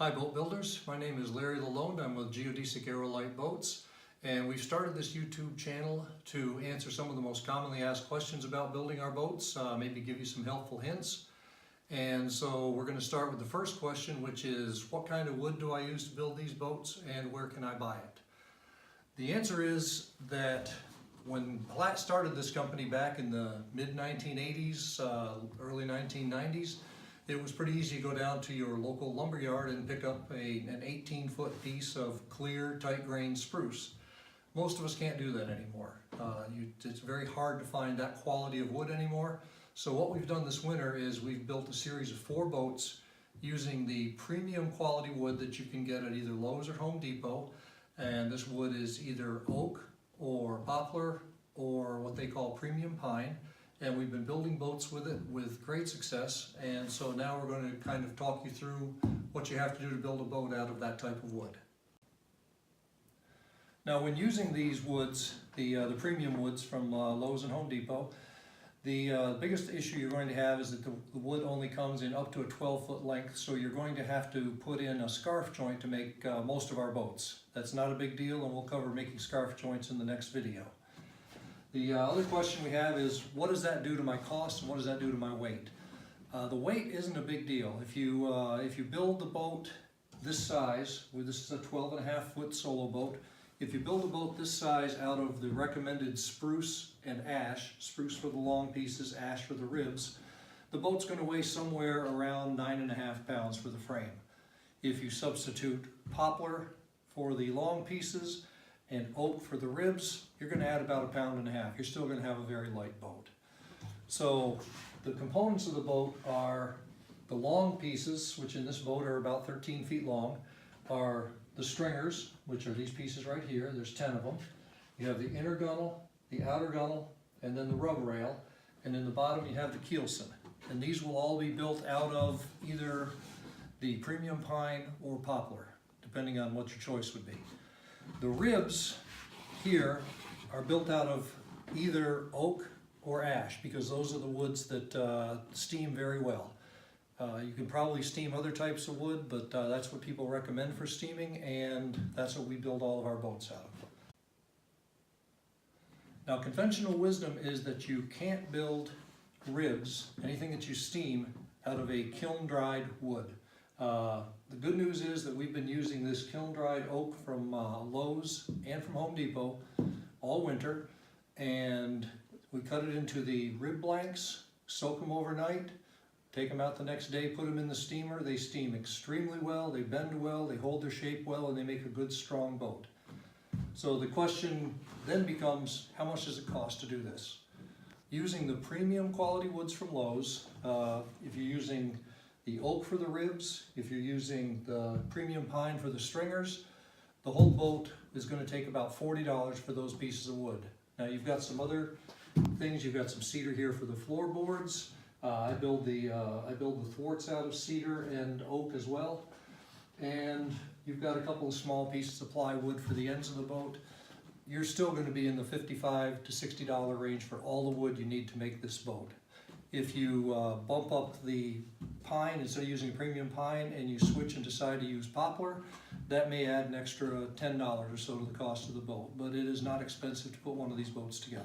Hi boat builders, my name is Larry Lalonde. I'm with Geodesic Aerolite Boats, and we've started this YouTube channel to answer some of the most commonly asked questions about building our boats, maybe give you some helpful hints. And so we're going to start with the first question, which is what kind of wood do I use to build these boats and where can I buy it? The answer is that when Platt started this company back in the mid-1980s, early 1990s, it was pretty easy to go down to your local lumber yard and pick up an 18-foot piece of clear, tight-grained spruce. Most of us can't do that anymore. It's very hard to find that quality of wood anymore. So what we've done this winter is we've built a series of 4 boats using the premium quality wood that you can get at either Lowe's or Home Depot. And this wood is either oak or poplar or what they call premium pine. And we've been building boats with it with great success. And so now we're going to kind of talk you through what you have to do to build a boat out of that type of wood. Now when using these woods, the premium woods from Lowe's and Home Depot, the biggest issue you're going to have is that the wood only comes in up to a 12-foot length, so you're going to have to put in a scarf joint to make most of our boats. That's not a big deal, and we'll cover making scarf joints in the next video. The other question we have is, what does that do to my cost and what does that do to my weight? The weight isn't a big deal. If you build the boat this size, this is a 12.5-foot solo boat, if you build a boat this size out of the recommended spruce and ash, spruce for the long pieces, ash for the ribs, the boat's going to weigh somewhere around 9.5 pounds for the frame. If you substitute poplar for the long pieces and oak for the ribs, you're going to add about 1.5 pounds. You're still going to have a very light boat. So the components of the boat are the long pieces, which in this boat are about 13 feet long, are the stringers, which are these pieces right here. There's 10 of them. You have the inner gunnel, the outer gunnel, and then the rub rail. And in the bottom you have the keelson. And these will all be built out of either the premium pine or poplar, depending on what your choice would be. The ribs here are built out of either oak or ash because those are the woods that steam very well. You can probably steam other types of wood, but that's what people recommend for steaming, and that's what we build all of our boats out of. Now, conventional wisdom is that you can't build ribs, anything that you steam, out of a kiln-dried wood. The good news is that we've been using this kiln-dried oak from Lowe's and from Home Depot all winter, and we cut it into the rib blanks, soak them overnight, take them out the next day, put them in the steamer. They steam extremely well, they bend well, they hold their shape well, and they make a good strong boat. So the question then becomes, how much does it cost to do this? Using the premium quality woods from Lowe's, if you're using the oak for the ribs, if you're using the premium pine for the stringers, the whole boat is going to take about $40 for those pieces of wood. Now you've got some other things. You've got some cedar here for the floorboards. I build the thwarts out of cedar and oak as well. And you've got a couple of small pieces of plywood for the ends of the boat. You're still going to be in the $55 to $60 range for all the wood you need to make this boat. If you bump up the pine, instead of using premium pine, and you switch and decide to use poplar, that may add an extra $10 or so to the cost of the boat. But it is not expensive to put one of these boats together.